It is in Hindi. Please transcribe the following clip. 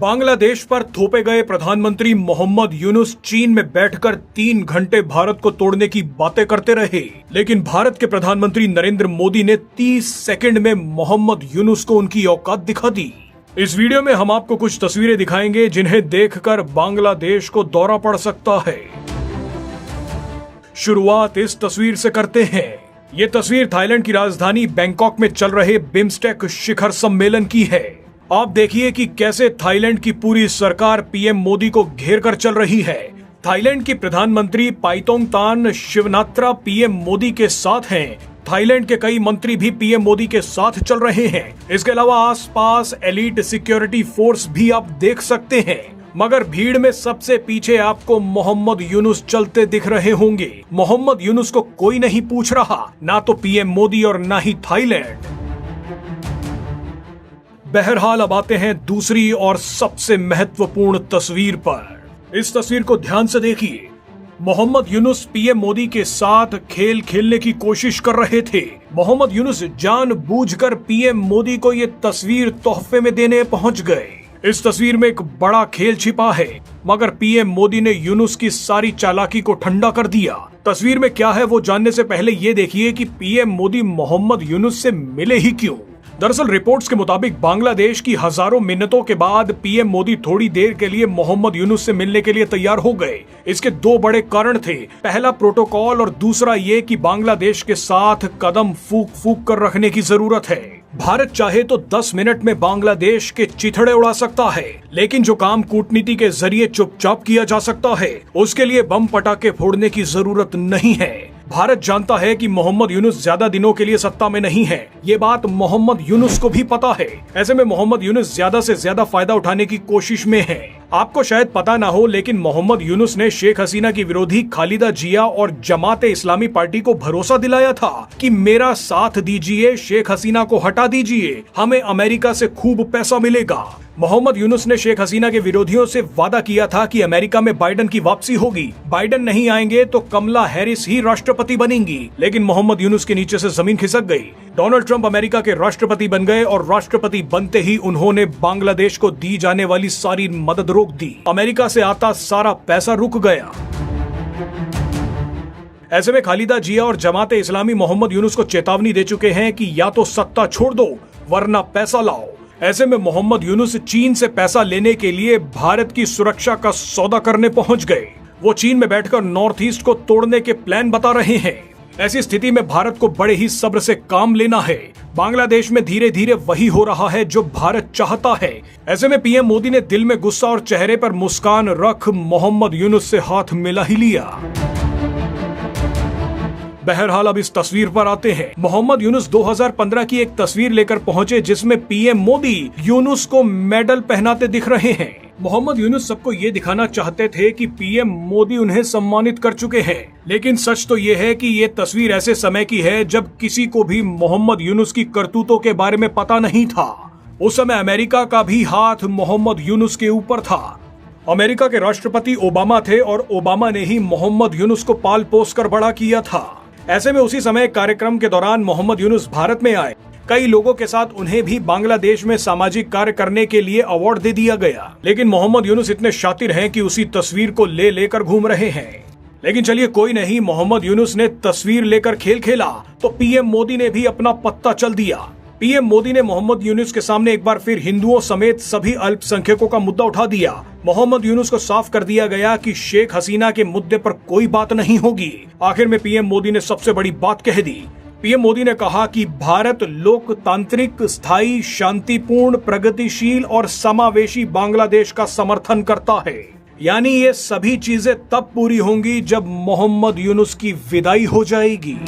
बांग्लादेश पर थोपे गए प्रधानमंत्री मोहम्मद यूनुस चीन में बैठकर 3 घंटे भारत को तोड़ने की बातें करते रहे, लेकिन भारत के प्रधानमंत्री नरेंद्र मोदी ने 30 सेकंड में मोहम्मद यूनुस को उनकी औकात दिखा दी। इस वीडियो में हम आपको कुछ तस्वीरें दिखाएंगे जिन्हें देखकर बांग्लादेश को दौरा पड़ सकता है। शुरुआत इस तस्वीर से करते हैं। ये तस्वीर थाईलैंड की राजधानी बैंकॉक में चल रहे बिम्स्टेक शिखर सम्मेलन की है। आप देखिए कि कैसे थाईलैंड की पूरी सरकार पीएम मोदी को घेर कर चल रही है। थाईलैंड की प्रधानमंत्री पाइतोंगतान शिवनात्रा पीएम मोदी के साथ हैं। थाईलैंड के कई मंत्री भी पीएम मोदी के साथ चल रहे हैं। इसके अलावा आसपास एलीट सिक्योरिटी फोर्स भी आप देख सकते हैं, मगर भीड़ में सबसे पीछे आपको मोहम्मद यूनुस चलते दिख रहे होंगे। मोहम्मद यूनुस को कोई नहीं पूछ रहा, ना तो पीएम मोदी और ना ही थाईलैंड। बहरहाल अब आते हैं दूसरी और सबसे महत्वपूर्ण तस्वीर पर। इस तस्वीर को ध्यान से देखिए। मोहम्मद यूनुस पीएम मोदी के साथ खेल खेलने की कोशिश कर रहे थे। मोहम्मद यूनुस जानबूझकर पीएम मोदी को ये तस्वीर तोहफे में देने पहुंच गए। इस तस्वीर में एक बड़ा खेल छिपा है, मगर पीएम मोदी ने यूनुस की सारी चालाकी को ठंडा कर दिया। तस्वीर में क्या है वो जानने से पहले ये देखिए कि पीएम मोदी मोहम्मद यूनुस से मिले ही क्यों। दरअसल रिपोर्ट्स के मुताबिक बांग्लादेश की हजारों मिन्नतों के बाद पीएम मोदी थोड़ी देर के लिए मोहम्मद यूनुस से मिलने के लिए तैयार हो गए। इसके 2 बड़े कारण थे। पहला प्रोटोकॉल और दूसरा ये कि बांग्लादेश के साथ कदम फूंक फूंक कर रखने की जरूरत है। भारत चाहे तो 10 मिनट में बांग्लादेश के चिथड़े उड़ा सकता है, लेकिन जो काम कूटनीति के जरिए चुपचाप किया जा सकता है, उसके लिए बम पटाखे फोड़ने की जरूरत नहीं है। भारत जानता है कि मोहम्मद यूनुस ज्यादा दिनों के लिए सत्ता में नहीं है। ये बात मोहम्मद यूनुस को भी पता है। ऐसे में मोहम्मद यूनुस ज्यादा से ज्यादा फायदा उठाने की कोशिश में है। आपको शायद पता ना हो, लेकिन मोहम्मद यूनुस ने शेख हसीना की विरोधी खालिदा जिया और जमाते इस्लामी पार्टी को भरोसा दिलाया था कि मेरा साथ दीजिए, शेख हसीना को हटा दीजिए, हमें अमेरिका से खूब पैसा मिलेगा। मोहम्मद यूनुस ने शेख हसीना के विरोधियों से वादा किया था कि अमेरिका में बाइडन की वापसी होगी। बाइडन नहीं आएंगे तो कमला हैरिस ही राष्ट्रपति बनेंगी, लेकिन मोहम्मद यूनुस के नीचे से जमीन खिसक गई। डोनाल्ड ट्रंप अमेरिका के राष्ट्रपति बन गए और राष्ट्रपति बनते ही उन्होंने बांग्लादेश को दी जाने वाली सारी मदद रोक दी। अमेरिका से आता सारा पैसा रुक गया। ऐसे में खालिदा जिया और जमाते इस्लामी मोहम्मद यूनुस को चेतावनी दे चुके हैं कि या तो सत्ता छोड़ दो वरना पैसा लाओ। ऐसे में मोहम्मद यूनुस चीन से पैसा लेने के लिए भारत की सुरक्षा का सौदा करने पहुंच गए। वो चीन में बैठकर नॉर्थ ईस्ट को तोड़ने के प्लान बता रहे हैं। ऐसी स्थिति में भारत को बड़े ही सब्र से काम लेना है। बांग्लादेश में धीरे धीरे वही हो रहा है जो भारत चाहता है। ऐसे में पीएम मोदी ने दिल में गुस्सा और चेहरे पर मुस्कान रख मोहम्मद यूनुस से हाथ मिला ही लिया। बहरहाल अब इस तस्वीर पर आते हैं। मोहम्मद यूनुस 2015 की एक तस्वीर लेकर पहुंचे जिसमें पीएम मोदी यूनुस को मेडल पहनाते दिख रहे हैं। मोहम्मद यूनुस सबको ये दिखाना चाहते थे कि पीएम मोदी उन्हें सम्मानित कर चुके हैं, लेकिन सच तो ये है कि ये तस्वीर ऐसे समय की है जब किसी को भी मोहम्मद यूनुस की करतूतों के बारे में पता नहीं था। उस समय अमेरिका का भी हाथ मोहम्मद यूनुस के ऊपर था। अमेरिका के राष्ट्रपति ओबामा थे और ओबामा ने ही मोहम्मद यूनुस को पाल पोस कर बड़ा किया था। ऐसे में उसी समय कार्यक्रम के दौरान मोहम्मद यूनुस भारत में आए। कई लोगों के साथ उन्हें भी बांग्लादेश में सामाजिक कार्य करने के लिए अवार्ड दे दिया गया, लेकिन मोहम्मद यूनुस इतने शातिर हैं कि उसी तस्वीर को लेकर घूम रहे हैं। लेकिन चलिए कोई नहीं, मोहम्मद यूनुस ने तस्वीर लेकर खेल खेला तो पीएम मोदी ने भी अपना पत्ता चल दिया। पीएम मोदी ने मोहम्मद यूनुस के सामने एक बार फिर हिंदुओं समेत सभी अल्पसंख्यकों का मुद्दा उठा दिया। मोहम्मद यूनुस को साफ कर दिया गया कि शेख हसीना के मुद्दे पर कोई बात नहीं होगी। आखिर में पीएम मोदी ने सबसे बड़ी बात कह दी। पीएम मोदी ने कहा कि भारत लोकतांत्रिक, स्थायी, शांतिपूर्ण, प्रगतिशील और समावेशी बांग्लादेश का समर्थन करता है। यानी ये सभी चीजें तब पूरी होंगी जब मोहम्मद यूनुस की विदाई हो जाएगी।